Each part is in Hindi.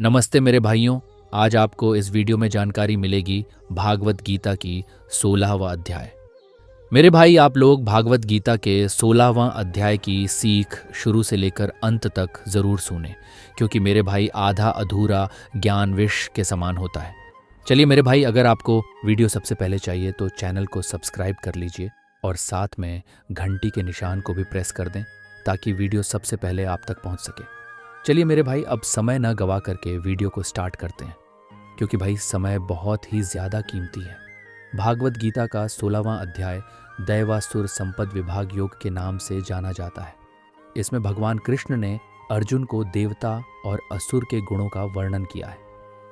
नमस्ते मेरे भाइयों। आज आपको इस वीडियो में जानकारी मिलेगी भागवत गीता की 16वां अध्याय। मेरे भाई, आप लोग भागवत गीता के 16वां अध्याय की सीख शुरू से लेकर अंत तक ज़रूर सुने, क्योंकि मेरे भाई आधा अधूरा ज्ञान विष के समान होता है। चलिए मेरे भाई, अगर आपको वीडियो सबसे पहले चाहिए तो चैनल को सब्सक्राइब कर लीजिए और साथ में घंटी के निशान को भी प्रेस कर दें, ताकि वीडियो सबसे पहले आप तक पहुंच सके। चलिए मेरे भाई, अब समय न गवा करके वीडियो को स्टार्ट करते हैं, क्योंकि भाई समय बहुत ही ज़्यादा कीमती है। भागवत गीता का 16वां अध्याय दैवासुर संपद विभाग योग के नाम से जाना जाता है। इसमें भगवान कृष्ण ने अर्जुन को देवता और असुर के गुणों का वर्णन किया है।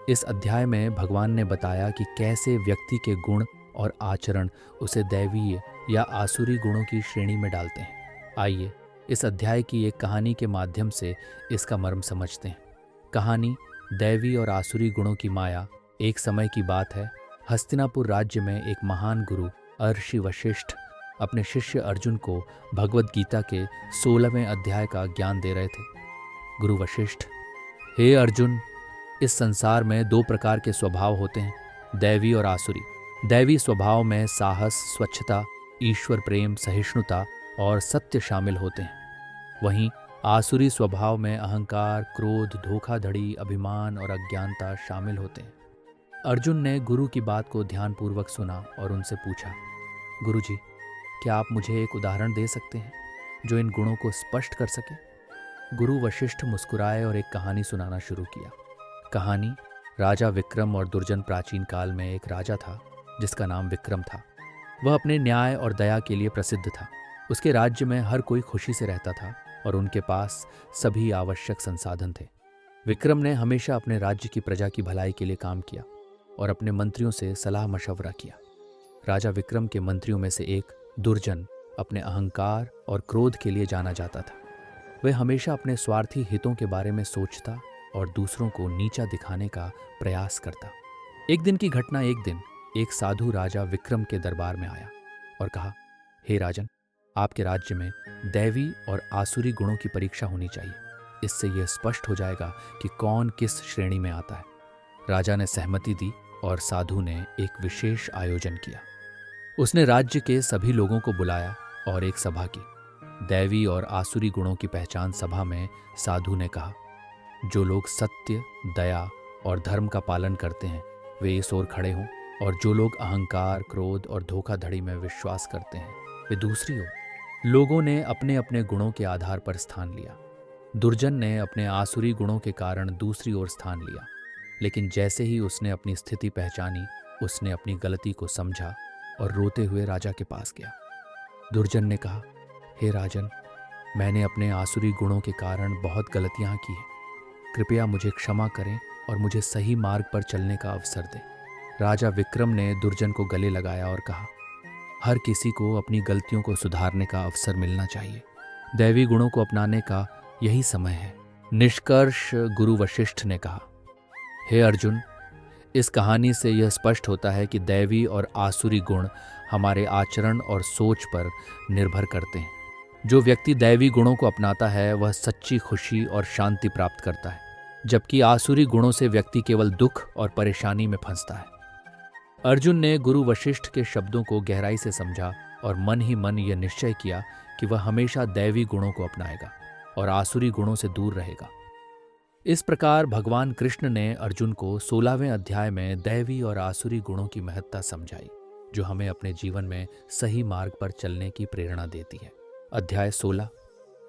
इस अध्याय में भगवान ने बताया कि कैसे व्यक्ति के गुण और आचरण उसे दैवीय या आसुरी गुणों की श्रेणी में डालते हैं। आइए इस अध्याय की एक कहानी के माध्यम से इसका मर्म समझते हैं। कहानी दैवी और आसुरी गुणों की माया। एक समय की बात है, हस्तिनापुर राज्य में एक महान गुरु महर्षि वशिष्ठ अपने शिष्य अर्जुन को भगवत गीता के 16वें अध्याय का ज्ञान दे रहे थे। गुरु वशिष्ठ: हे अर्जुन, इस संसार में दो प्रकार के स्वभाव होते हैं, दैवी और आसुरी। दैवी स्वभाव में साहस, स्वच्छता, ईश्वर प्रेम, सहिष्णुता और सत्य शामिल होते हैं। वहीं आसुरी स्वभाव में अहंकार, क्रोध, धोखाधड़ी, अभिमान और अज्ञानता शामिल होते हैं। अर्जुन ने गुरु की बात को ध्यानपूर्वक सुना और उनसे पूछा, गुरुजी, क्या आप मुझे एक उदाहरण दे सकते हैं जो इन गुणों को स्पष्ट कर सके? गुरु वशिष्ठ मुस्कुराए और एक कहानी सुनाना शुरू किया। कहानी राजा विक्रम और दुर्जन। प्राचीन काल में एक राजा था जिसका नाम विक्रम था। वह अपने न्याय और दया के लिए प्रसिद्ध था। उसके राज्य में हर कोई खुशी से रहता था और उनके पास सभी आवश्यक संसाधन थे। विक्रम ने हमेशा अपने राज्य की प्रजा की भलाई के लिए काम किया और अपने मंत्रियों से सलाह मशवरा किया। राजा विक्रम के मंत्रियों में से एक दुर्जन अपने अहंकार और क्रोध के लिए जाना जाता था। वह हमेशा अपने स्वार्थी हितों के बारे में सोचता और दूसरों को नीचा दिखाने का प्रयास करता। एक दिन की घटना, एक दिन एक साधु राजा विक्रम के दरबार में आया और कहा, हे राजन, आपके राज्य में दैवी और आसुरी गुणों की परीक्षा होनी चाहिए। इससे यह स्पष्ट हो जाएगा कि कौन किस श्रेणी में आता है। राजा ने सहमति दी और साधु ने एक विशेष आयोजन किया। उसने राज्य के सभी लोगों को बुलाया और एक सभा की। दैवी और आसुरी गुणों की पहचान सभा में साधु ने कहा, जो लोग सत्य, दया और धर्म का पालन करते हैं वे इस ओर खड़े हों, और जो लोग अहंकार, क्रोध और धोखाधड़ी में विश्वास करते हैं वे दूसरी ओर। लोगों ने अपने अपने गुणों के आधार पर स्थान लिया। दुर्जन ने अपने आसुरी गुणों के कारण दूसरी ओर स्थान लिया, लेकिन जैसे ही उसने अपनी स्थिति पहचानी, उसने अपनी गलती को समझा और रोते हुए राजा के पास गया। दुर्जन ने कहा, हे राजन, मैंने अपने आसुरी गुणों के कारण बहुत गलतियां की हैं। कृपया मुझे क्षमा करें और मुझे सही मार्ग पर चलने का अवसर दें। राजा विक्रम ने दुर्जन को गले लगाया और कहा, हर किसी को अपनी गलतियों को सुधारने का अवसर मिलना चाहिए। दैवी गुणों को अपनाने का यही समय है। निष्कर्ष गुरु वशिष्ठ ने कहा, हे अर्जुन, इस कहानी से यह स्पष्ट होता है कि दैवी और आसुरी गुण हमारे आचरण और सोच पर निर्भर करते हैं। जो व्यक्ति दैवी गुणों को अपनाता है वह सच्ची खुशी और शांति प्राप्त करता है, जबकि आसुरी गुणों से व्यक्ति केवल दुख और परेशानी में फंसता है। अर्जुन ने गुरु वशिष्ठ के शब्दों को गहराई से समझा और मन ही मन यह निश्चय किया कि वह हमेशा दैवी गुणों को अपनाएगा और आसुरी गुणों से दूर रहेगा। इस प्रकार भगवान कृष्ण ने अर्जुन को 16वें अध्याय में दैवी और आसुरी गुणों की महत्ता समझाई, जो हमें अपने जीवन में सही मार्ग पर चलने की प्रेरणा देती है। अध्याय 16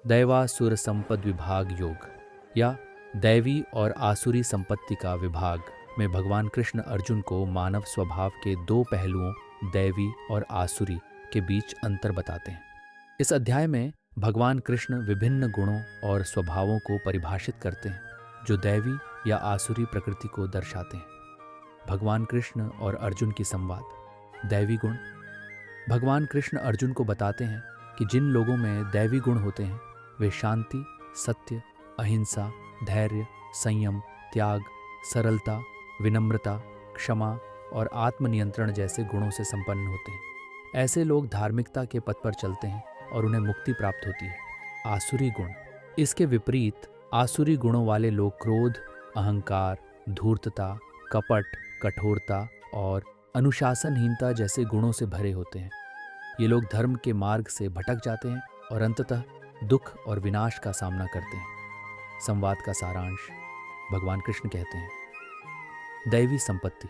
दैवासुर संपद विभाग योग, या दैवी और आसुरी संपत्ति का विभाग में भगवान कृष्ण अर्जुन को मानव स्वभाव के दो पहलुओं, दैवी और आसुरी, के बीच अंतर बताते हैं। इस अध्याय में भगवान कृष्ण विभिन्न गुणों और स्वभावों को परिभाषित करते हैं जो दैवी या आसुरी प्रकृति को दर्शाते हैं। भगवान कृष्ण और अर्जुन की संवाद। दैवी गुण। भगवान कृष्ण अर्जुन को बताते हैं कि जिन लोगों में दैवी गुण होते हैं वे शांति, सत्य, अहिंसा, धैर्य, संयम, त्याग, सरलता, विनम्रता, क्षमा और आत्मनियंत्रण जैसे गुणों से संपन्न होते हैं। ऐसे लोग धार्मिकता के पथ पर चलते हैं और उन्हें मुक्ति प्राप्त होती है। आसुरी गुण। इसके विपरीत आसुरी गुणों वाले लोग क्रोध, अहंकार, धूर्तता, कपट, कठोरता और अनुशासनहीनता जैसे गुणों से भरे होते हैं। ये लोग धर्म के मार्ग से भटक जाते हैं और अंततः दुख और विनाश का सामना करते हैं। संवाद का सारांश। भगवान कृष्ण कहते हैं, दैवी संपत्ति।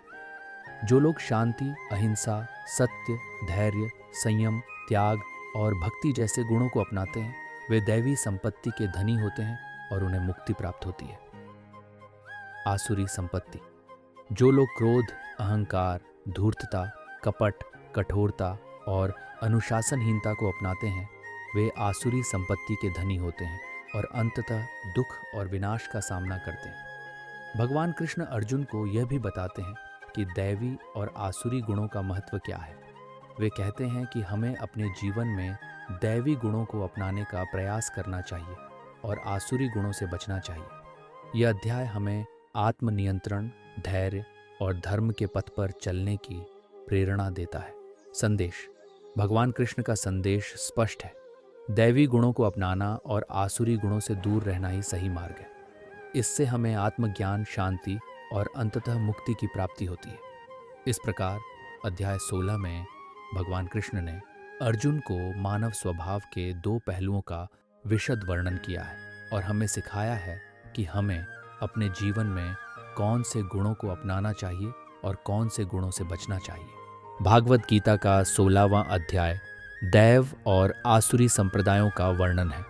जो लोग शांति, अहिंसा, सत्य, धैर्य, संयम, त्याग और भक्ति जैसे गुणों को अपनाते हैं, वे दैवी संपत्ति के धनी होते हैं और उन्हें मुक्ति प्राप्त होती है। आसुरी संपत्ति। जो लोग क्रोध, अहंकार, धूर्तता, कपट, कठोरता और अनुशासनहीनता को अपनाते हैं, वे आसुरी संपत्ति के धनी होते हैं और अंततः दुख और विनाश का सामना करते हैं। भगवान कृष्ण अर्जुन को यह भी बताते हैं कि दैवी और आसुरी गुणों का महत्व क्या है। वे कहते हैं कि हमें अपने जीवन में दैवी गुणों को अपनाने का प्रयास करना चाहिए और आसुरी गुणों से बचना चाहिए। यह अध्याय हमें आत्मनियंत्रण, धैर्य और धर्म के पथ पर चलने की प्रेरणा देता है। संदेश। भगवान कृष्ण का संदेश स्पष्ट है। दैवी गुणों को अपनाना और आसुरी गुणों से दूर रहना ही सही मार्ग है। इससे हमें आत्मज्ञान, शांति और अंततः मुक्ति की प्राप्ति होती है। इस प्रकार अध्याय 16 में भगवान कृष्ण ने अर्जुन को मानव स्वभाव के 2 पहलुओं का विशद वर्णन किया है और हमें सिखाया है कि हमें अपने जीवन में कौन से गुणों को अपनाना चाहिए और कौन से गुणों से बचना चाहिए। भागवत गीता का 16वां अध्याय दैव और आसुरी संप्रदायों का वर्णन है।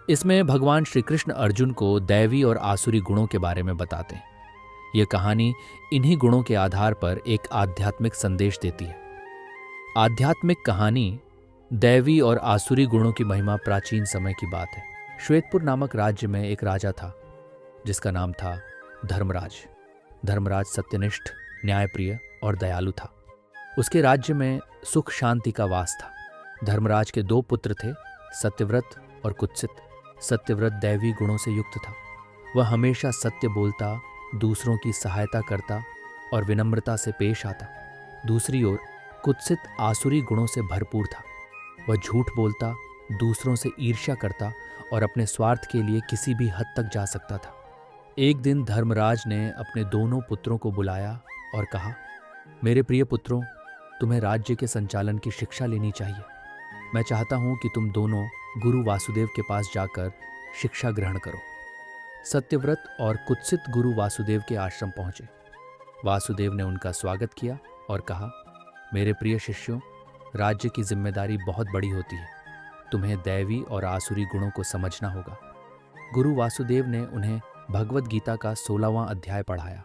इसमें भगवान श्री कृष्ण अर्जुन को दैवी और आसुरी गुणों के बारे में बताते हैं। यह कहानी इन्हीं गुणों के आधार पर एक आध्यात्मिक संदेश देती है। आध्यात्मिक कहानी दैवी और आसुरी गुणों की महिमा प्राचीन समय की बात है। श्वेतपुर नामक राज्य में एक राजा था जिसका नाम था धर्मराज। धर्मराज सत्यनिष्ठ, न्यायप्रिय और दयालु था। उसके राज्य में सुख शांति का वास था। धर्मराज के 2 पुत्र थे, सत्यव्रत और कुत्सित। सत्यव्रत दैवी गुणों से युक्त था। वह हमेशा सत्य बोलता, दूसरों की सहायता करता और विनम्रता से पेश आता। दूसरी ओर कुत्सित आसुरी गुणों से भरपूर था। वह झूठ बोलता, दूसरों से ईर्ष्या करता और अपने स्वार्थ के लिए किसी भी हद तक जा सकता था। एक दिन धर्मराज ने अपने दोनों पुत्रों को बुलाया और कहा, मेरे प्रिय पुत्रों, तुम्हें राज्य के संचालन की शिक्षा लेनी चाहिए। मैं चाहता हूं कि तुम दोनों गुरु वासुदेव के पास जाकर शिक्षा ग्रहण करो। सत्यव्रत और कुत्सित गुरु वासुदेव के आश्रम पहुंचे। वासुदेव ने उनका स्वागत किया और कहा, मेरे प्रिय शिष्यों, राज्य की जिम्मेदारी बहुत बड़ी होती है। तुम्हें दैवी और आसुरी गुणों को समझना होगा। गुरु वासुदेव ने उन्हें भगवत गीता का 16वां अध्याय पढ़ाया।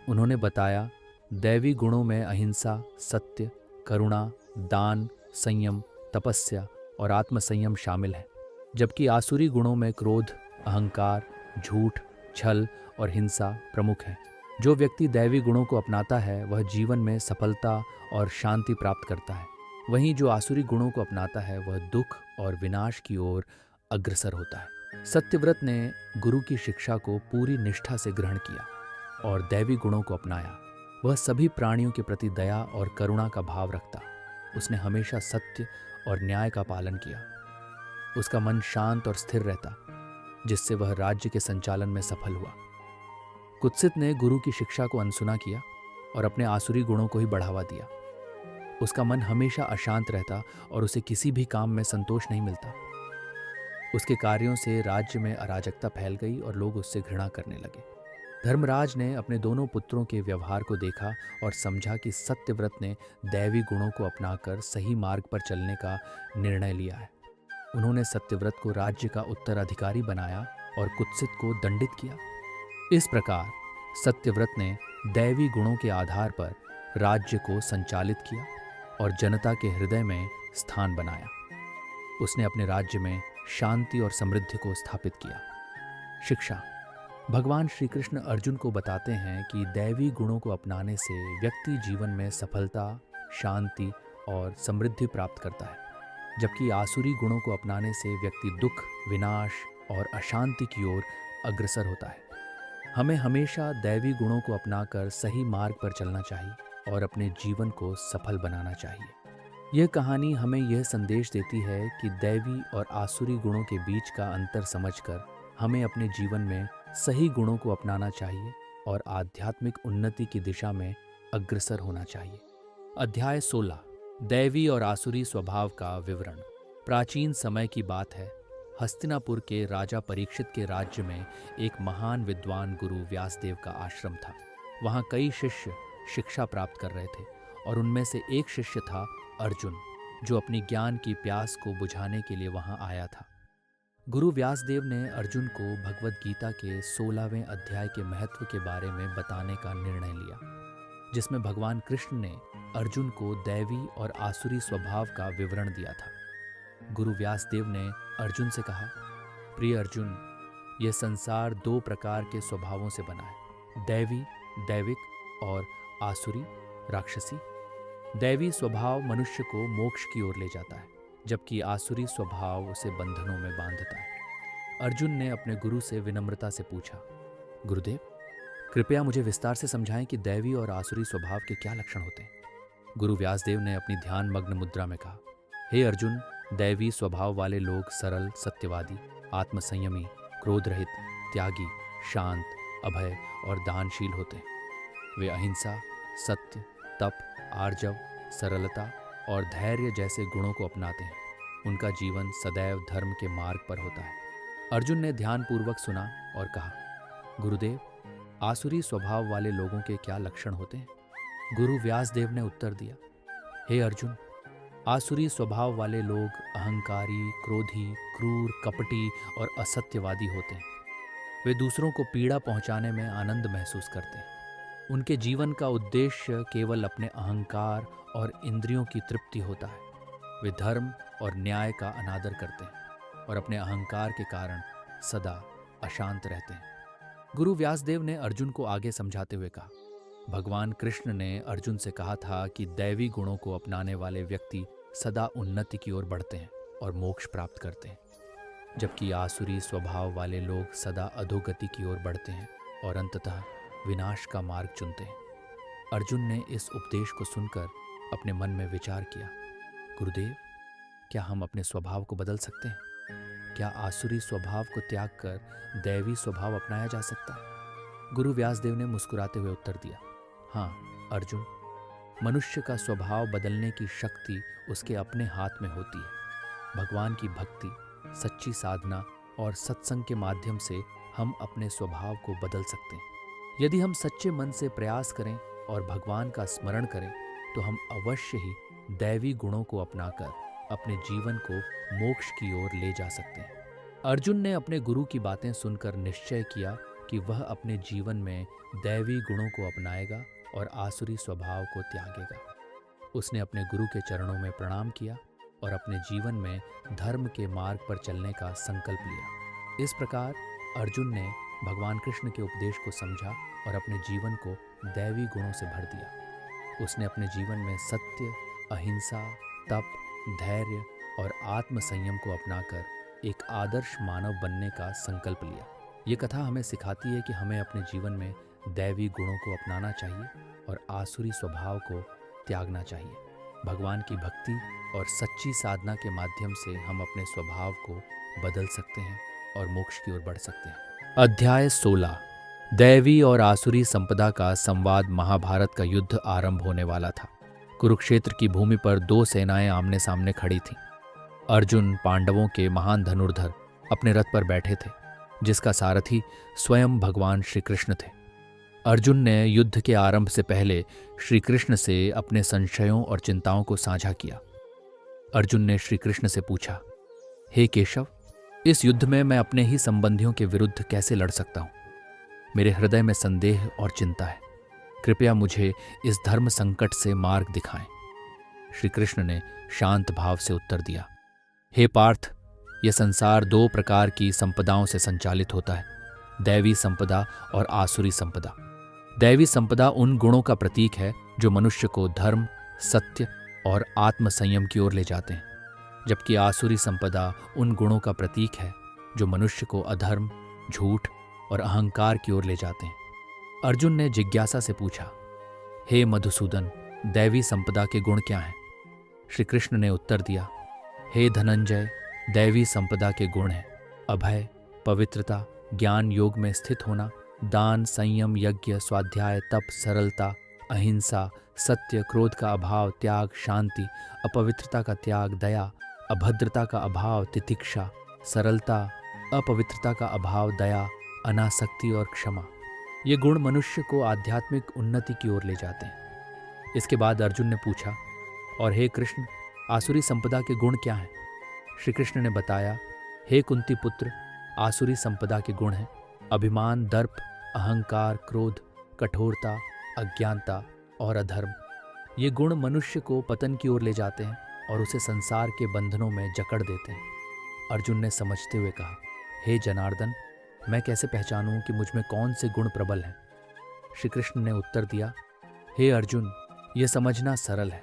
उन्होंने बताया, दैवी गुणों में अहिंसा, सत्य, करुणा, दान, संयम, तपस्या और आत्मसंयम शामिल है, जबकि आसुरी गुणों में क्रोध, अहंकार, झूठ, छल और हिंसा प्रमुख है। जो व्यक्ति दैवी गुणों को अपनाता है वह जीवन में सफलता और शांति प्राप्त करता है। वहीं जो आसुरी गुणों को अपनाता है वह दुख और विनाश की ओर अग्रसर होता है। सत्यव्रत ने गुरु की शिक्षा को पूरी निष्ठा से ग्रहण किया और दैवी गुणों को अपनाया। वह सभी प्राणियों के प्रति दया और करुणा का भाव रखता। उसने हमेशा सत्य और न्याय का पालन किया। उसका मन शांत और स्थिर रहता, जिससे वह राज्य के संचालन में सफल हुआ। कुत्सित ने गुरु की शिक्षा को अनसुना किया और अपने आसुरी गुणों को ही बढ़ावा दिया। उसका मन हमेशा अशांत रहता और उसे किसी भी काम में संतोष नहीं मिलता। उसके कार्यों से राज्य में अराजकता फैल गई और लोग उससे घृणा करने लगे। धर्मराज ने अपने दोनों पुत्रों के व्यवहार को देखा और समझा कि सत्यव्रत ने दैवी गुणों को अपनाकर सही मार्ग पर चलने का निर्णय लिया है। उन्होंने सत्यव्रत को राज्य का उत्तराधिकारी बनाया और कुत्सित को दंडित किया। इस प्रकार सत्यव्रत ने दैवी गुणों के आधार पर राज्य को संचालित किया और जनता के हृदय में स्थान बनाया। उसने अपने राज्य में शांति और समृद्धि को स्थापित किया। शिक्षा। भगवान श्री कृष्ण अर्जुन को बताते हैं कि दैवी गुणों को अपनाने से व्यक्ति जीवन में सफलता, शांति और समृद्धि प्राप्त करता है, जबकि आसुरी गुणों को अपनाने से व्यक्ति दुख, विनाश और अशांति की ओर अग्रसर होता है। हमें हमेशा दैवी गुणों को अपनाकर सही मार्ग पर चलना चाहिए और अपने जीवन को सफल बनाना चाहिए। यह कहानी हमें यह संदेश देती है कि दैवी और आसुरी गुणों के बीच का अंतर समझकर हमें अपने जीवन में सही गुणों को अपनाना चाहिए और आध्यात्मिक उन्नति की दिशा में अग्रसर होना चाहिए। अध्याय 16 दैवी और आसुरी स्वभाव का विवरण। प्राचीन समय की बात है। हस्तिनापुर के राजा परीक्षित के राज्य में एक महान विद्वान गुरु व्यासदेव का आश्रम था। वहाँ कई शिष्य शिक्षा प्राप्त कर रहे थे और उनमें से एक शिष्य था अर्जुन, जो अपनी ज्ञान की प्यास को बुझाने के लिए वहाँ आया था। गुरु व्यासदेव ने अर्जुन को भगवद गीता के 16वें अध्याय के महत्व के बारे में बताने का निर्णय लिया, जिसमें भगवान कृष्ण ने अर्जुन को दैवी और आसुरी स्वभाव का विवरण दिया था। गुरु व्यासदेव ने अर्जुन से कहा, प्रिय अर्जुन, यह संसार 2 प्रकार के स्वभावों से बना है, दैवी दैविक और आसुरी राक्षसी। दैवी स्वभाव मनुष्य को मोक्ष की ओर ले जाता है, जबकि आसुरी स्वभाव उसे बंधनों में बांधता है। अर्जुन ने अपने गुरु से विनम्रता से पूछा, गुरुदेव, कृपया मुझे विस्तार से समझाएं कि दैवी और आसुरी स्वभाव के क्या लक्षण होते हैं। गुरु व्यासदेव ने अपनी ध्यान मग्न मुद्रा में कहा, हे अर्जुन, दैवी स्वभाव वाले लोग सरल, सत्यवादी, आत्मसंयमी, क्रोध रहित, त्यागी, शांत, अभय और दानशील होते हैं। वे अहिंसा, सत्य, तप, आर्जव, सरलता और धैर्य जैसे गुणों को अपनाते हैं। उनका जीवन सदैव धर्म के मार्ग पर होता है। अर्जुन ने ध्यानपूर्वक सुना और कहा, गुरुदेव, आसुरी स्वभाव वाले लोगों के क्या लक्षण होते हैं। गुरु व्यासदेव ने उत्तर दिया, हे अर्जुन, आसुरी स्वभाव वाले लोग अहंकारी, क्रोधी, क्रूर, कपटी और असत्यवादी होते हैं। वे दूसरों को पीड़ा पहुंचाने में आनंद महसूस करते हैं। उनके जीवन का उद्देश्य केवल अपने अहंकार और इंद्रियों की तृप्ति होता है। वे धर्म और न्याय का अनादर करते हैं और अपने अहंकार के कारण सदा अशांत रहते हैं। गुरु व्यासदेव ने अर्जुन को आगे समझाते हुए कहा, भगवान कृष्ण ने अर्जुन से कहा था कि दैवी गुणों को अपनाने वाले व्यक्ति सदा उन्नति की ओर बढ़ते हैं और मोक्ष प्राप्त करते हैं, जबकि आसुरी स्वभाव वाले लोग सदा अधोगति की ओर बढ़ते हैं और अंततः विनाश का मार्ग चुनते हैं। अर्जुन ने इस उपदेश को सुनकर अपने मन में विचार किया, गुरुदेव, क्या हम अपने स्वभाव को बदल सकते हैं? क्या आसुरी स्वभाव को त्याग कर दैवी स्वभाव अपनाया जा सकता है? गुरु व्यासदेव ने मुस्कुराते हुए उत्तर दिया, हाँ अर्जुन, मनुष्य का स्वभाव बदलने की शक्ति उसके अपने हाथ में होती है। भगवान की भक्ति, सच्ची साधना और सत्संग के माध्यम से हम अपने स्वभाव को बदल सकते हैं। यदि हम सच्चे मन से प्रयास करें और भगवान का स्मरण करें, तो हम अवश्य ही दैवी गुणों को अपनाकर अपने जीवन को मोक्ष की ओर ले जा सकते हैं। अर्जुन ने अपने गुरु की बातें सुनकर निश्चय किया कि वह अपने जीवन में दैवी गुणों को अपनाएगा और आसुरी स्वभाव को त्यागेगा। उसने अपने गुरु के चरणों में प्रणाम किया और अपने जीवन में धर्म के मार्ग पर चलने का संकल्प लिया। इस प्रकार अर्जुन ने भगवान कृष्ण के उपदेश को समझा और अपने जीवन को दैवी गुणों से भर दिया। उसने अपने जीवन में सत्य, अहिंसा, तप, धैर्य और आत्मसंयम को अपनाकर एक आदर्श मानव बनने का संकल्प लिया। ये कथा हमें सिखाती है कि हमें अपने जीवन में दैवी गुणों को अपनाना चाहिए और आसुरी स्वभाव को त्यागना चाहिए। भगवान की भक्ति और सच्ची साधना के माध्यम से हम अपने स्वभाव को बदल सकते हैं और मोक्ष की ओर बढ़ सकते हैं। अध्याय 16 दैवी और आसुरी संपदा का संवाद। महाभारत का युद्ध आरंभ होने वाला था। कुरुक्षेत्र की भूमि पर 2 सेनाएं आमने सामने खड़ी थीं। अर्जुन, पांडवों के महान धनुर्धर, अपने रथ पर बैठे थे, जिसका सारथी स्वयं भगवान श्री कृष्ण थे। अर्जुन ने युद्ध के आरंभ से पहले श्री कृष्ण से अपने संशयों और चिंताओं को साझा किया। अर्जुन ने श्री कृष्ण से पूछा, हे केशव, इस युद्ध में मैं अपने ही संबंधियों के विरुद्ध कैसे लड़ सकता हूं? मेरे हृदय में संदेह और चिंता है। कृपया मुझे इस धर्म संकट से मार्ग दिखाएं। श्री कृष्ण ने शांत भाव से उत्तर दिया, हे पार्थ, यह संसार 2 प्रकार की संपदाओं से संचालित होता है, दैवी संपदा और आसुरी संपदा। दैवी संपदा उन गुणों का प्रतीक है जो मनुष्य को धर्म, सत्य और आत्मसंयम की ओर ले जाते हैं, जबकि आसुरी संपदा उन गुणों का प्रतीक है जो मनुष्य को अधर्म, झूठ और अहंकार की ओर ले जाते हैं। अर्जुन ने जिज्ञासा से पूछा, हे मधुसूदन, दैवी संपदा के गुण क्या हैं? श्री कृष्ण ने उत्तर दिया, हे धनंजय, दैवी संपदा के गुण हैं अभय, पवित्रता, ज्ञान योग में स्थित होना, दान, संयम, यज्ञ, स्वाध्याय, तप, सरलता, अहिंसा, सत्य, क्रोध का अभाव, त्याग, शांति, अपवित्रता का त्याग, दया, अभद्रता का अभाव, तितिक्षा, सरलता, अपवित्रता का अभाव, दया, अनासक्ति और क्षमा। ये गुण मनुष्य को आध्यात्मिक उन्नति की ओर ले जाते हैं। इसके बाद अर्जुन ने पूछा, और हे कृष्ण, आसुरी संपदा के गुण क्या हैं? श्री कृष्ण ने बताया, हे कुंती पुत्र, आसुरी संपदा के गुण हैं अभिमान, दर्प, अहंकार, क्रोध, कठोरता, अज्ञानता और अधर्म। ये गुण मनुष्य को पतन की ओर ले जाते हैं और उसे संसार के बंधनों में जकड़ देते हैं। अर्जुन ने समझते हुए कहा, हे जनार्दन, मैं कैसे पहचानूं कि मुझ में कौन से गुण प्रबल हैं? श्री कृष्ण ने उत्तर दिया, हे अर्जुन, यह समझना सरल है।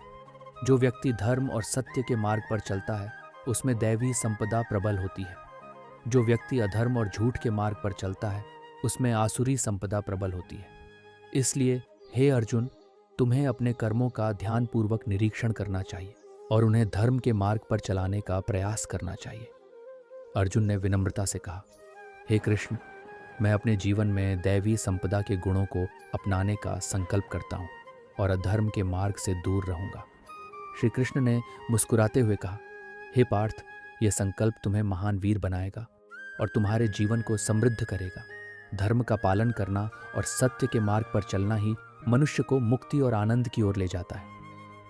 जो व्यक्ति धर्म और सत्य के मार्ग पर चलता है उसमें दैवी संपदा प्रबल होती है। जो व्यक्ति अधर्म और झूठ के मार्ग पर चलता है उसमें आसुरी संपदा प्रबल होती है। इसलिए हे अर्जुन, तुम्हें अपने कर्मों का ध्यानपूर्वक निरीक्षण करना चाहिए और उन्हें धर्म के मार्ग पर चलाने का प्रयास करना चाहिए। अर्जुन ने विनम्रता से कहा, हे कृष्ण, मैं अपने जीवन में दैवी संपदा के गुणों को अपनाने का संकल्प करता हूँ और अधर्म के मार्ग से दूर रहूंगा। श्री कृष्ण ने मुस्कुराते हुए कहा, हे पार्थ, यह संकल्प तुम्हें महान वीर बनाएगा और तुम्हारे जीवन को समृद्ध करेगा। धर्म का पालन करना और सत्य के मार्ग पर चलना ही मनुष्य को मुक्ति और आनंद की ओर ले जाता है।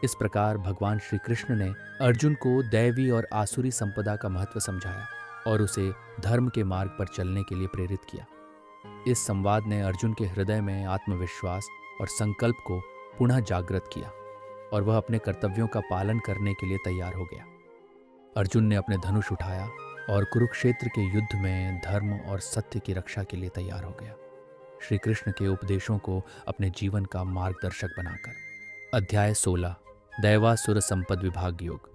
इस प्रकार भगवान श्री कृष्ण ने अर्जुन को दैवी और आसुरी संपदा का महत्व समझाया और उसे धर्म के मार्ग पर चलने के लिए प्रेरित किया। इस संवाद ने अर्जुन के हृदय में आत्मविश्वास और संकल्प को पुनः जागृत किया और वह अपने कर्तव्यों का पालन करने के लिए तैयार हो गया। अर्जुन ने अपने धनुष उठाया और कुरुक्षेत्र के युद्ध में धर्म और सत्य की रक्षा के लिए तैयार हो गया, श्री कृष्ण के उपदेशों को अपने जीवन का मार्गदर्शक बनाकर। अध्याय 16, दैवासुर संपद विभाग योग।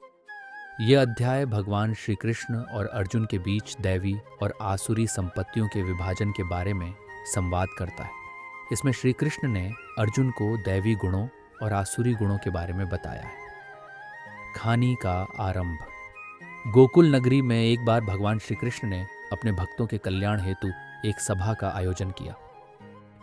यह अध्याय भगवान श्री कृष्ण और अर्जुन के बीच दैवी और आसुरी संपत्तियों के विभाजन के बारे में संवाद करता है। इसमें श्री कृष्ण ने अर्जुन को दैवी गुणों और आसुरी गुणों के बारे में बताया है। कहानी का आरंभ। गोकुल नगरी में एक बार भगवान श्री कृष्ण ने अपने भक्तों के कल्याण हेतु एक सभा का आयोजन किया।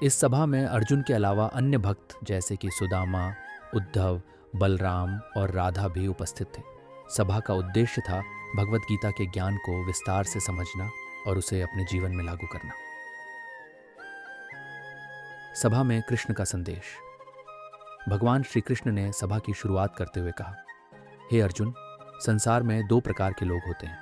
इस सभा में अर्जुन के अलावा अन्य भक्त जैसे कि सुदामा, उद्धव, बलराम और राधा भी उपस्थित थे। सभा का उद्देश्य था भगवत गीता के ज्ञान को विस्तार से समझना और उसे अपने जीवन में लागू करना। सभा में कृष्ण का संदेश। भगवान श्री कृष्ण ने सभा की शुरुआत करते हुए कहा, हे अर्जुन, संसार में दो प्रकार के लोग होते हैं,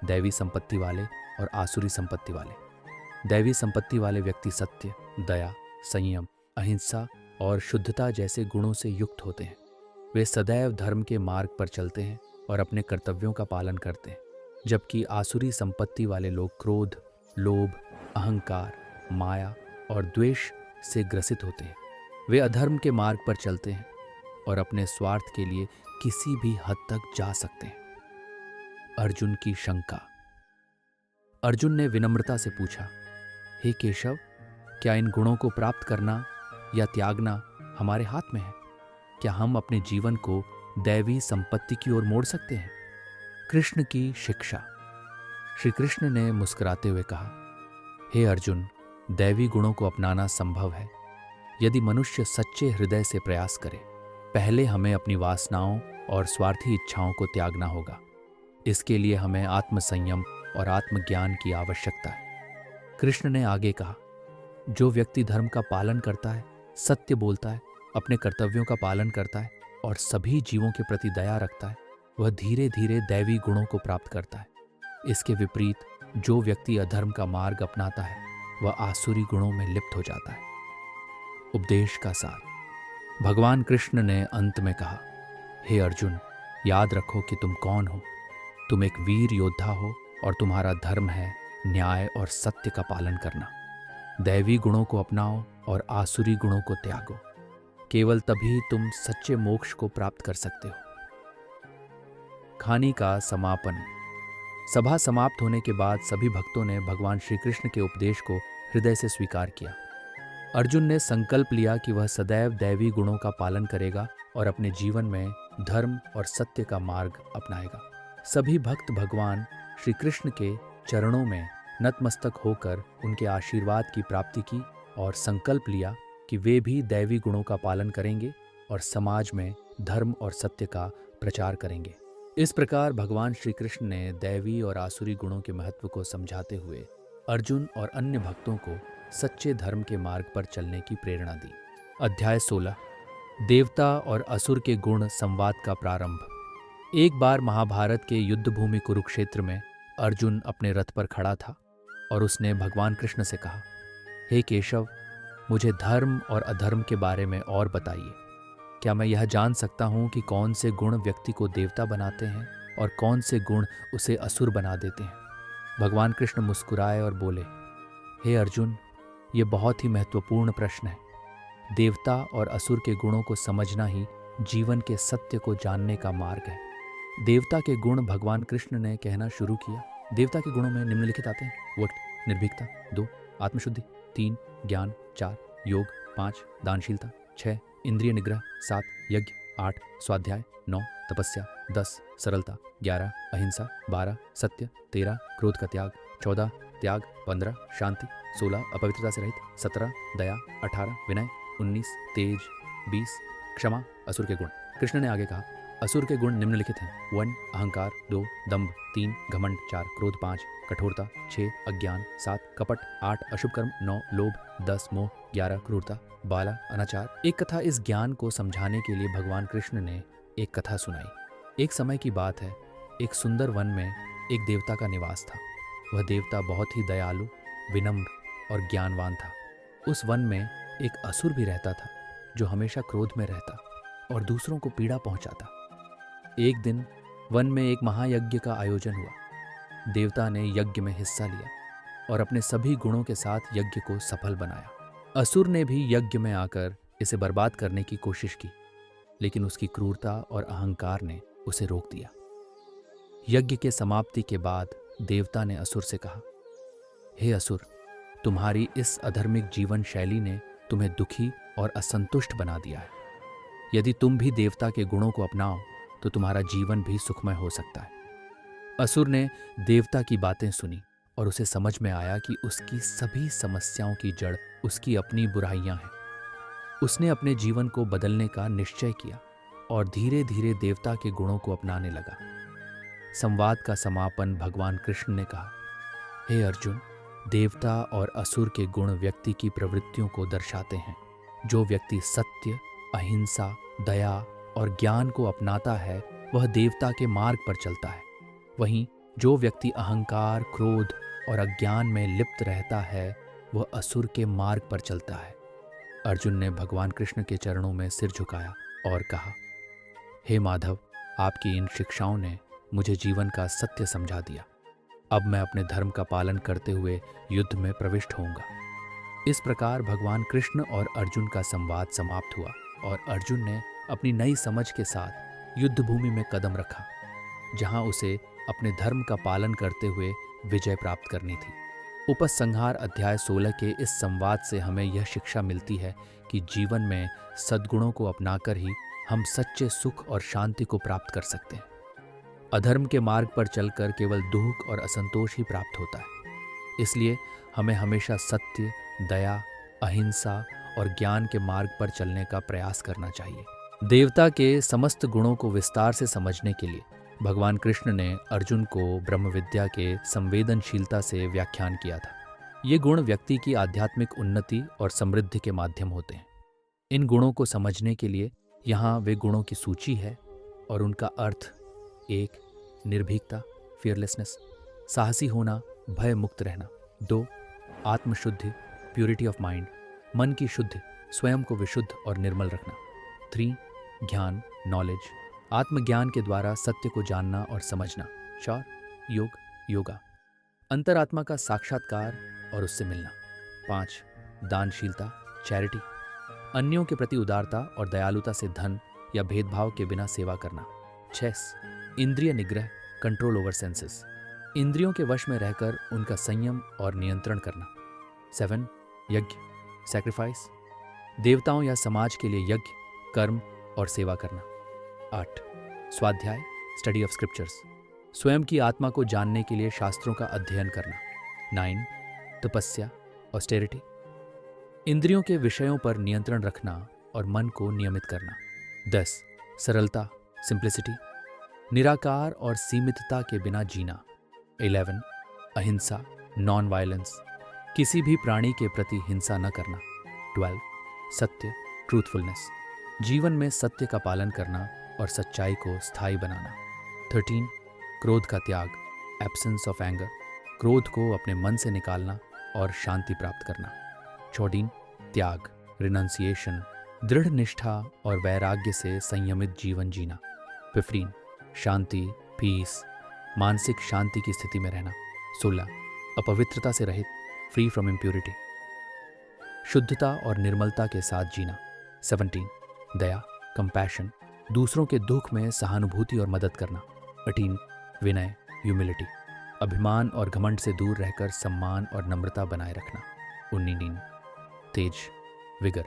दैवी संपत्ति वाले और आसुरी संपत्ति वाले। दैवी संपत्ति वाले व्यक्ति सत्य, दया, संयम, अहिंसा और शुद्धता जैसे गुणों से युक्त होते हैं। वे सदैव धर्म के मार्ग पर चलते हैं और अपने कर्तव्यों का पालन करते हैं, जबकि आसुरी संपत्ति वाले लोग क्रोध, लोभ, अहंकार, माया और द्वेष से ग्रसित होते हैं। वे अधर्म के मार्ग पर चलते हैं और अपने स्वार्थ के लिए किसी भी हद तक जा सकते हैं। अर्जुन की शंका। अर्जुन ने विनम्रता से पूछा, हे केशव, क्या इन गुणों को प्राप्त करना या त्यागना हमारे हाथ में है? क्या हम अपने जीवन को दैवी संपत्ति की ओर मोड़ सकते हैं? कृष्ण की शिक्षा। श्री कृष्ण ने मुस्कुराते हुए कहा, हे अर्जुन, दैवी गुणों को अपनाना संभव है यदि मनुष्य सच्चे हृदय से प्रयास करे। पहले हमें अपनी वासनाओं और स्वार्थी इच्छाओं को त्यागना होगा। इसके लिए हमें आत्मसंयम और आत्मज्ञान की आवश्यकता है। कृष्ण ने आगे कहा, जो व्यक्ति धर्म का पालन करता है, सत्य बोलता है, अपने कर्तव्यों का पालन करता है और सभी जीवों के प्रति दया रखता है, वह धीरे धीरे दैवी गुणों को प्राप्त करता है। इसके विपरीत जो व्यक्ति अधर्म का मार्ग अपनाता है वह आसुरी गुणों में लिप्त हो जाता है। उपदेश का सार। भगवान कृष्ण ने अंत में कहा, हे अर्जुन, याद रखो कि तुम कौन हो। तुम एक वीर योद्धा हो और तुम्हारा धर्म है न्याय और सत्य का पालन करना। दैवी गुणों को अपनाओ और आसुरी गुणों को त्यागो। केवल तभी तुम सच्चे मोक्ष को प्राप्त कर सकते हो। कहानी का समापन। सभा समाप्त होने के बाद सभी भक्तों ने भगवान श्री कृष्ण के उपदेश को हृदय से स्वीकार किया। अर्जुन ने संकल्प लिया कि वह सदैव दैवी गुणों का पालन करेगा और अपने जीवन में धर्म और सत्य का मार्ग अपनाएगा। सभी भक्त भगवान श्री कृष्ण के चरणों में नतमस्तक होकर उनके आशीर्वाद की प्राप्ति की और संकल्प लिया कि वे भी दैवी गुणों का पालन करेंगे और समाज में धर्म और सत्य का प्रचार करेंगे। इस प्रकार भगवान श्री कृष्ण ने दैवी और आसुरी गुणों के महत्व को समझाते हुए अर्जुन और अन्य भक्तों को सच्चे धर्म के मार्ग पर चलने की प्रेरणा दी। अध्याय 16 देवता और असुर के गुण संवाद का प्रारंभ। एक बार महाभारत के युद्ध भूमि कुरुक्षेत्र में अर्जुन अपने रथ पर खड़ा था और उसने भगवान कृष्ण से कहा, हे केशव, मुझे धर्म और अधर्म के बारे में और बताइए। क्या मैं यह जान सकता हूँ कि कौन से गुण व्यक्ति को देवता बनाते हैं और कौन से गुण उसे असुर बना देते हैं? भगवान कृष्ण मुस्कुराए और बोले, हे अर्जुन, ये बहुत ही महत्वपूर्ण प्रश्न है। देवता और असुर के गुणों को समझना ही जीवन के सत्य को जानने का मार्ग है। देवता के गुण भगवान कृष्ण ने कहना शुरू किया। देवता के गुणों में निम्नलिखित आते हैं: 1 निर्भीकता, 2 आत्मशुद्धि, 3 ज्ञान, 4 योग, 5 दानशीलता, 6 इंद्रिय निग्रह, 7 यज्ञ, 8 स्वाध्याय, 9 तपस्या, 10 सरलता, 11 अहिंसा, 12 सत्य, 13 क्रोध का त्याग, 14 त्याग, 15 शांति, 16 अपवित्रता से रहित, 17 दया, 18 विनय, 19 तेज, 20 क्षमा। असुर के गुण। कृष्ण ने आगे कहा, असुर के गुण निम्नलिखित हैं: 1 अहंकार, 2 दंभ, 3 घमंड, 4 क्रोध, 5 कठोरता, 6 अज्ञान, 7 कपट, 8 अशुभ कर्म, 9 लोभ, 10 मोह, 11 क्रूरता, 12 अनाचार। एक कथा इस ज्ञान को समझाने के लिए भगवान कृष्ण ने एक कथा सुनाई। एक समय की बात है, एक सुंदर वन में एक देवता का निवास था। वह देवता बहुत ही दयालु, विनम्र और ज्ञानवान था। उस वन में एक असुर भी रहता था जो हमेशा क्रोध में रहता और दूसरों को पीड़ा पहुंचाता। एक दिन वन में एक महायज्ञ का आयोजन हुआ। देवता ने यज्ञ में हिस्सा लिया और अपने सभी गुणों के साथ यज्ञ को सफल बनाया। असुर ने भी यज्ञ में आकर इसे बर्बाद करने की कोशिश की, लेकिन उसकी क्रूरता और अहंकार ने उसे रोक दिया। यज्ञ के समाप्ति के बाद देवता ने असुर से कहा, हे असुर, तुम्हारी इस अधर्मिक जीवन शैली ने तुम्हें दुखी और असंतुष्ट बना दिया है। यदि तुम भी देवता के गुणों को अपनाओ तो तुम्हारा जीवन भी सुखमय हो सकता है। असुर ने देवता की बातें सुनी और उसे समझ में आया कि उसकी सभी समस्याओं की जड़ उसकी अपनी बुराइयां हैं। उसने अपने जीवन को बदलने का निश्चय किया और धीरे धीरे देवता के गुणों को अपनाने लगा। संवाद का समापन भगवान कृष्ण ने कहा, हे अर्जुन, देवता और असुर के गुण व्यक्ति की प्रवृत्तियों को दर्शाते हैं। जो व्यक्ति सत्य, अहिंसा, दया और ज्ञान को अपनाता है वह देवता के मार्ग पर चलता है। वहीं जो व्यक्ति अहंकार, क्रोध और अज्ञान में लिप्त रहता है वह असुर के मार्ग पर चलता है। अर्जुन ने भगवान कृष्ण के चरणों में सिर झुकाया और कहा, हे माधव, आपकी इन शिक्षाओं ने मुझे जीवन का सत्य समझा दिया। अब मैं अपने धर्म का पालन करते हुए युद्ध में प्रविष्ट होऊंगा। इस प्रकार भगवान कृष्ण और अर्जुन का संवाद समाप्त हुआ और अर्जुन ने अपनी नई समझ के साथ युद्ध भूमि में कदम रखा, जहां उसे अपने धर्म का पालन करते हुए विजय प्राप्त करनी थी। उपसंहार अध्याय 16 के इस संवाद से हमें यह शिक्षा मिलती है कि जीवन में सद्गुणों को अपनाकर ही हम सच्चे सुख और शांति को प्राप्त कर सकते हैं। अधर्म के मार्ग पर चलकर केवल दुख और असंतोष ही प्राप्त होता है। इसलिए हमें हमेशा सत्य, दया, अहिंसा और ज्ञान के मार्ग पर चलने का प्रयास करना चाहिए। देवता के समस्त गुणों को विस्तार से समझने के लिए भगवान कृष्ण ने अर्जुन को ब्रह्म विद्या के संवेदनशीलता से व्याख्यान किया था। ये गुण व्यक्ति की आध्यात्मिक उन्नति और समृद्धि के माध्यम होते हैं। इन गुणों को समझने के लिए यहाँ वे गुणों की सूची है और उनका अर्थ: 1 निर्भीकता, फियरलेसनेस, साहसी होना, भय मुक्त रहना। 2 आत्मशुद्धि, प्योरिटी ऑफ माइंड, मन की शुद्धि, स्वयं को विशुद्ध और निर्मल रखना। 3 ज्ञान, नॉलेज, आत्मज्ञान के द्वारा सत्य को जानना और समझना। 4 योग, योगा, अंतरात्मा का साक्षात्कार और उससे मिलना। 5 दानशीलता, चैरिटी, अन्यों के प्रति उदारता और दयालुता से धन या भेदभाव के बिना सेवा करना। 6 इंद्रिय निग्रह, कंट्रोल ओवर सेंसेस, इंद्रियों के वश में रहकर उनका संयम और नियंत्रण करना। 7 यज्ञ, सैक्रिफाइस, देवताओं या समाज के लिए यज्ञ, कर्म और सेवा करना। 8 स्वाध्याय, स्टडी ऑफ स्क्रिप्चर्स, स्वयं की आत्मा को जानने के लिए शास्त्रों का अध्ययन करना। 9. तपस्या, ऑस्टेरिटी, इंद्रियों के विषयों पर नियंत्रण रखना और मन को नियमित करना। 10. सरलता, सिंप्लिसिटी, निराकार और सीमितता के बिना जीना। 11. अहिंसा, नॉन वायलेंस, किसी भी प्राणी के प्रति हिंसा न करना। 12. सत्य, ट्रूथफुलनेस, जीवन में सत्य का पालन करना और सच्चाई को स्थायी बनाना। 13. क्रोध का त्याग, एब्सेंस ऑफ एंगर, क्रोध को अपने मन से निकालना और शांति प्राप्त करना। 14. त्याग, रिनंसिएशन, दृढ़ निष्ठा और वैराग्य से संयमित जीवन जीना। 15. शांति, पीस, मानसिक शांति की स्थिति में रहना। 16. अपवित्रता से रहित, फ्री फ्रॉम इम्प्योरिटी, शुद्धता और निर्मलता के साथ जीना। 17. दया, कंपैशन, दूसरों के दुख में सहानुभूति और मदद करना। 18. विनय, ह्यूमिलिटी, अभिमान और घमंड से दूर रहकर सम्मान और नम्रता बनाए रखना। 19. तेज, विगर,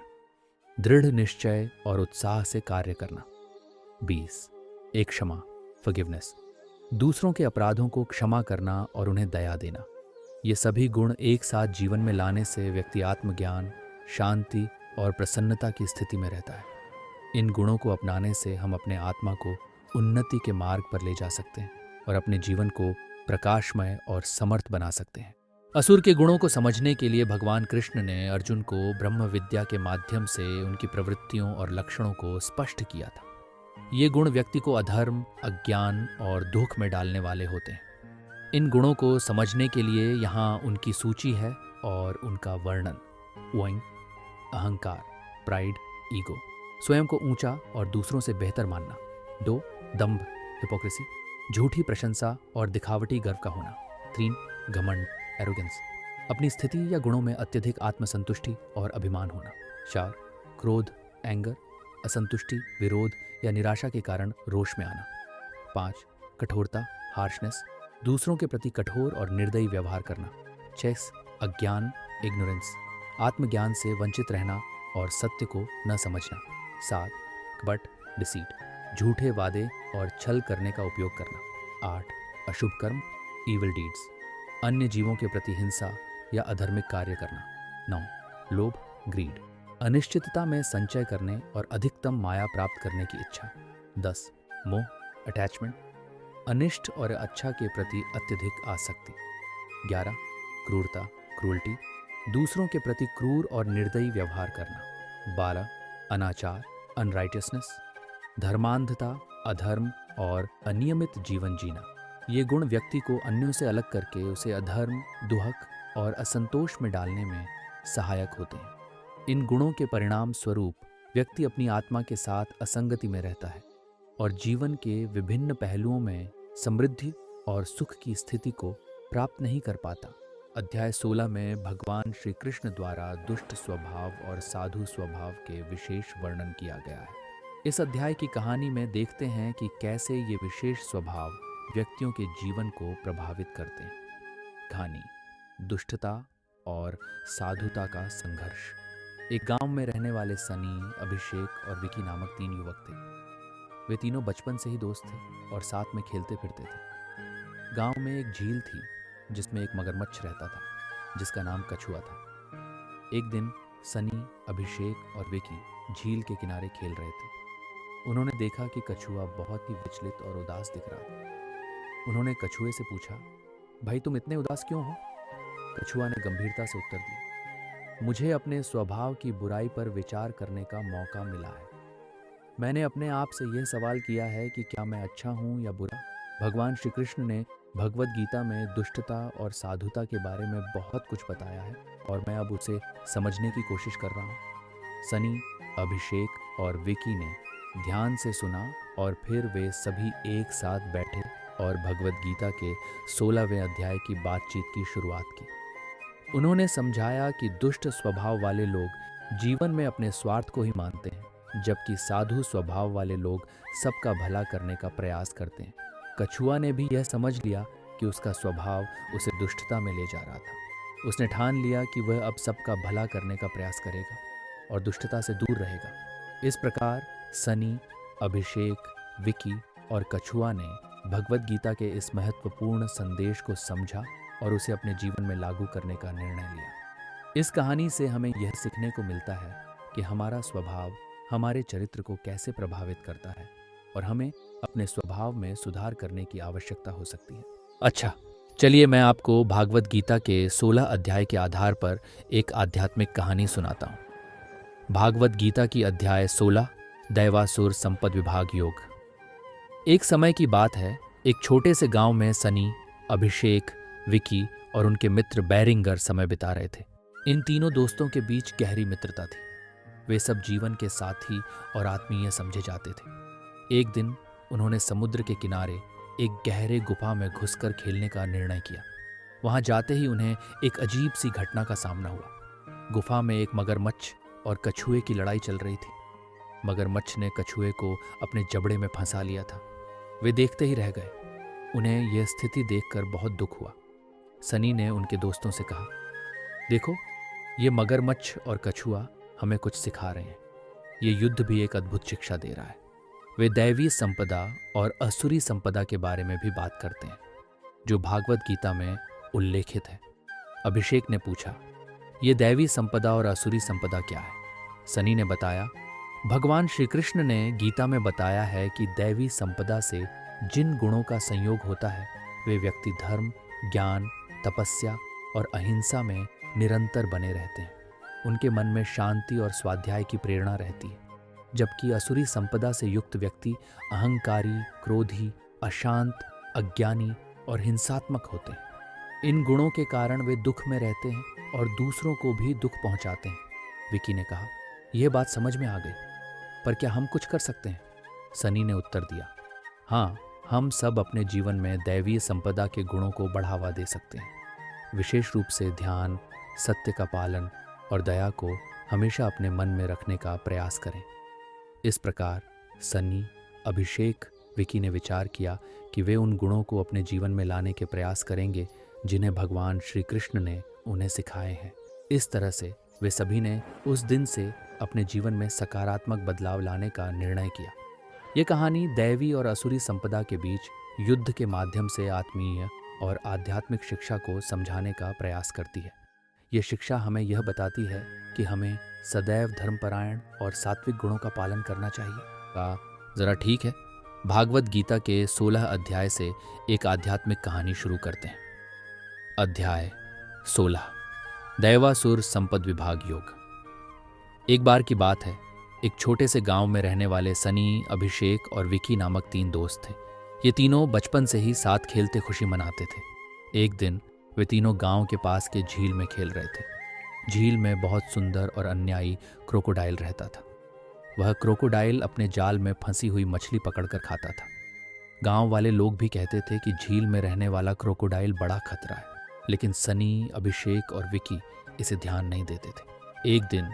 दृढ़ निश्चय और उत्साह से कार्य करना। 20. एक क्षमा, फॉरगिवनेस, दूसरों के अपराधों को क्षमा करना और उन्हें दया देना। ये सभी गुण एक साथ जीवन में लाने से व्यक्ति आत्मज्ञान, शांति और प्रसन्नता की स्थिति में रहता है। इन गुणों को अपनाने से हम अपने आत्मा को उन्नति के मार्ग पर ले जा सकते हैं और अपने जीवन को प्रकाशमय और समर्थ बना सकते हैं। असुर के गुणों को समझने के लिए भगवान कृष्ण ने अर्जुन को ब्रह्म विद्या के माध्यम से उनकी प्रवृत्तियों और लक्षणों को स्पष्ट किया था। ये गुण व्यक्ति को अधर्म, अज्ञान और दुख में डालने वाले होते हैं। इन गुणों को समझने के लिए यहाँ उनकी सूची है और उनका वर्णन। 1. अहंकार, प्राइड, ईगो, स्वयं को ऊंचा और दूसरों से बेहतर मानना। 2. दंभ, हिपोक्रेसी, झूठी प्रशंसा और दिखावटी गर्व का होना। 3. घमंड, एरोगेंस, अपनी स्थिति या गुणों में अत्यधिक आत्मसंतुष्टि और अभिमान होना। 4. क्रोध, एंगर, असंतुष्टि, विरोध या निराशा के कारण रोष में आना। 5. कठोरता, हार्शनेस, दूसरों के प्रति कठोर और निर्दयी व्यवहार करना। 6. अज्ञान, इग्नोरेंस, आत्मज्ञान से वंचित रहना और सत्य को न समझना। 7. कपट, डिसीट, झूठे वादे और छल करने का उपयोग करना। 8. अशुभ कर्म, ईविल डीड्स, अन्य जीवों के प्रति हिंसा या अधर्मिक कार्य करना। 9. लोभ, ग्रीड, अनिश्चितता में संचय करने और अधिकतम माया प्राप्त करने की इच्छा। 10. मोह, अटैचमेंट, अनिष्ट और अच्छा के प्रति अत्यधिक आसक्ति। 11. क्रूरता, क्रूरल्टी, दूसरों के प्रति क्रूर और निर्दयी व्यवहार करना। 12. अनाचार, अनराइटियसनेस, धर्मांधता, अधर्म और अनियमित जीवन जीना। ये गुण व्यक्ति को अन्यों से अलग करके उसे अधर्म, दुहक और असंतोष में डालने में सहायक होते हैं। इन गुणों के परिणाम स्वरूप व्यक्ति अपनी आत्मा के साथ असंगति में रहता है और जीवन के विभिन्न पहलुओं में समृद्धि और सुख की स्थिति को प्राप्त नहीं कर पाता। अध्याय 16 में भगवान श्री कृष्ण द्वारा दुष्ट स्वभाव और साधु स्वभाव के विशेष वर्णन किया गया है। इस अध्याय की कहानी में देखते हैं कि कैसे ये विशेष स्वभाव व्यक्तियों के जीवन को प्रभावित करते हैं। कहानी, दुष्टता और साधुता का संघर्ष। एक गांव में रहने वाले सनी, अभिषेक और विकी नामक 3 युवक थे। वे तीनों बचपन से ही दोस्त थे और साथ में खेलते फिरते थे। गांव में एक झील थी जिसमें एक मगरमच्छ रहता था जिसका नाम कछुआ था। एक दिन सनी, अभिषेक और विकी झील के किनारे खेल रहे थे। उन्होंने देखा कि कछुआ बहुत ही विचलित और उदास दिख रहा था। उन्होंने कछुए से पूछा, भाई तुम इतने उदास क्यों हो? कछुआ ने गंभीरता से उत्तर दिया, मुझे अपने स्वभाव की बुराई पर विचार करने का मौका मिला है। मैंने अपने आप से यह सवाल किया है कि क्या मैं अच्छा हूँ या बुरा। भगवान श्री कृष्ण ने भगवद गीता में दुष्टता और साधुता के बारे में बहुत कुछ बताया है और मैं अब उसे समझने की कोशिश कर रहा हूँ। सनी, अभिषेक और विकी ने ध्यान से सुना और फिर वे सभी एक साथ बैठे और भगवद गीता के 16वें अध्याय की बातचीत की शुरुआत की। उन्होंने समझाया कि दुष्ट स्वभाव वाले लोग जीवन में अपने स्वार्थ को ही मानते हैं, जबकि साधु स्वभाव वाले लोग सबका भला करने का प्रयास करते हैं। कछुआ ने भी यह समझ लिया कि उसका स्वभाव उसे दुष्टता में ले जा रहा था। उसने ठान लिया कि वह अब सबका भला करने का प्रयास करेगा और दुष्टता से दूर रहेगा। इस प्रकार सनी, अभिषेक, विकी और कछुआ ने भगवद गीता के इस महत्वपूर्ण संदेश को समझा और उसे अपने जीवन में लागू करने का निर्णय लिया। इस कहानी से हमें यह सीखने को मिलता है कि हमारा स्वभाव हमारे चरित्र को कैसे प्रभावित करता है और हमें अपने स्वभाव में सुधार करने की आवश्यकता हो सकती है। अच्छा, चलिए मैं आपको भागवत गीता के 16 अध्याय के आधार पर एक आध्यात्मिक कहानी सुनाता हूँ। भागवत गीता की अध्याय 16, दैवासुर संपद विभाग योग। एक समय की बात है, एक छोटे से गांव में सनी, अभिषेक, विकी और उनके मित्र बैरिंगर समय बिता रहे थे। इन तीनों दोस्तों के बीच गहरी मित्रता थी। वे सब जीवन के साथी और आत्मीय समझे जाते थे। एक दिन उन्होंने समुद्र के किनारे एक गहरे गुफा में घुसकर खेलने का निर्णय किया। वहां जाते ही उन्हें एक अजीब सी घटना का सामना हुआ। गुफा में एक मगरमच्छ और कछुए की लड़ाई चल रही थी। मगरमच्छ ने कछुए को अपने जबड़े में फंसा लिया था। वे देखते ही रह गए। उन्हें यह स्थिति देखकर बहुत दुख हुआ। सनी ने उनके दोस्तों से कहा, देखो, ये मगरमच्छ और कछुआ हमें कुछ सिखा रहे हैं। ये युद्ध भी एक अद्भुत शिक्षा दे रहा है। वे दैवी संपदा और असुरी संपदा के बारे में भी बात करते हैं, जो भागवत गीता में उल्लेखित है। अभिषेक ने पूछा, ये दैवी संपदा और असुरी संपदा क्या है? सनी ने बताया, भगवान श्री कृष्ण ने गीता में बताया है कि दैवी संपदा से जिन गुणों का संयोग होता है वे व्यक्ति धर्म, ज्ञान, तपस्या और अहिंसा में निरंतर बने रहते हैं। उनके मन में शांति और स्वाध्याय की प्रेरणा रहती है। जबकि असुरी संपदा से युक्त व्यक्ति अहंकारी, क्रोधी, अशांत, अज्ञानी और हिंसात्मक होते हैं। इन गुणों के कारण वे दुख में रहते हैं और दूसरों को भी दुख पहुंचाते हैं। विकी ने कहा, यह बात समझ में आ गई, पर क्या हम कुछ कर सकते हैं? सनी ने उत्तर दिया, हाँ, हम सब अपने जीवन में दैवीय संपदा के गुणों को बढ़ावा दे सकते हैं। विशेष रूप से ध्यान, सत्य का पालन और दया को हमेशा अपने मन में रखने का प्रयास करें। इस प्रकार सनी, अभिषेक, विकी ने विचार किया कि वे उन गुणों को अपने जीवन में लाने के प्रयास करेंगे जिन्हें भगवान श्री कृष्ण ने उन्हें सिखाए हैं। इस तरह से वे सभी ने उस दिन से अपने जीवन में सकारात्मक बदलाव लाने का निर्णय किया। ये कहानी दैवी और असुरी संपदा के बीच युद्ध के माध्यम से आत्मीय और आध्यात्मिक शिक्षा को समझाने का प्रयास करती है। ये शिक्षा हमें यह बताती है कि हमें सदैव धर्मपरायण और सात्विक गुणों का पालन करना चाहिए। जरा ठीक है, भागवत गीता के 16 अध्याय से एक आध्यात्मिक कहानी शुरू करते हैं। अध्याय 16, दैवासुर संपद विभाग योग। एक बार की बात है, एक छोटे से गांव में रहने वाले सनी, अभिषेक और विकी नामक 3 दोस्त थे। ये तीनों बचपन से ही साथ खेलते खुशी मनाते थे। एक दिन वे तीनों गांव के पास के झील में खेल रहे थे। झील में बहुत सुंदर और अन्यायी क्रोकोडाइल रहता था। वह क्रोकोडाइल अपने जाल में फंसी हुई मछली पकड़कर खाता था। गांव वाले लोग भी कहते थे कि झील में रहने वाला क्रोकोडाइल बड़ा खतरा है, लेकिन सनी, अभिषेक और विकी इसे ध्यान नहीं देते थे। एक दिन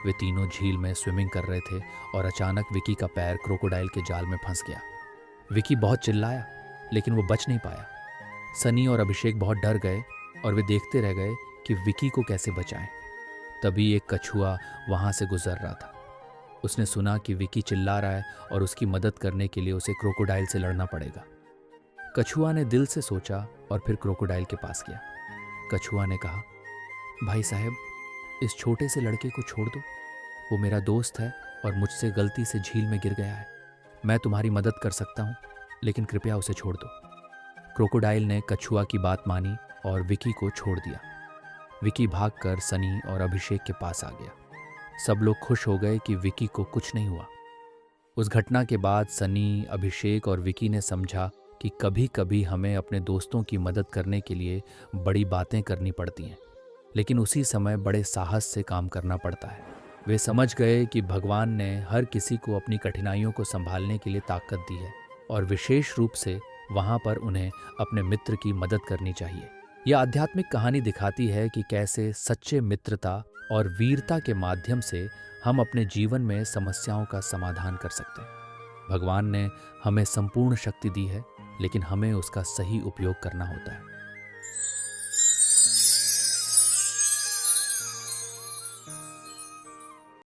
वे तीनों झील में स्विमिंग कर रहे थे और अचानक विकी का पैर क्रोकोडाइल के जाल में फंस गया। विकी बहुत चिल्लाया, लेकिन वो बच नहीं पाया। सनी और अभिषेक बहुत डर गए और वे देखते रह गए कि विकी को कैसे बचाएं। तभी एक कछुआ वहां से गुजर रहा था। उसने सुना कि विकी चिल्ला रहा है और उसकी मदद करने के लिए उसे क्रोकोडाइल से लड़ना पड़ेगा। कछुआ ने दिल से सोचा और फिर क्रोकोडाइल के पास गया। कछुआ ने कहा, भाई साहब, इस छोटे से लड़के को छोड़ दो। वो मेरा दोस्त है और मुझसे गलती से झील में गिर गया है। मैं तुम्हारी मदद कर सकता हूँ, लेकिन कृपया उसे छोड़ दो। क्रोकोडाइल ने कछुआ की बात मानी और विकी को छोड़ दिया। विकी भागकर सनी और अभिषेक के पास आ गया। सब लोग खुश हो गए कि विकी को कुछ नहीं हुआ। उस घटना के बाद सनी, अभिषेक और विकी ने समझा कि कभी कभी हमें अपने दोस्तों की मदद करने के लिए बड़ी बातें करनी पड़ती हैं, लेकिन उसी समय बड़े साहस से काम करना पड़ता है। वे समझ गए कि भगवान ने हर किसी को अपनी कठिनाइयों को संभालने के लिए ताकत दी है और विशेष रूप से वहाँ पर उन्हें अपने मित्र की मदद करनी चाहिए। यह आध्यात्मिक कहानी दिखाती है कि कैसे सच्चे मित्रता और वीरता के माध्यम से हम अपने जीवन में समस्याओं का समाधान कर सकते हैं। भगवान ने हमें संपूर्ण शक्ति दी है, लेकिन हमें उसका सही उपयोग करना होता है।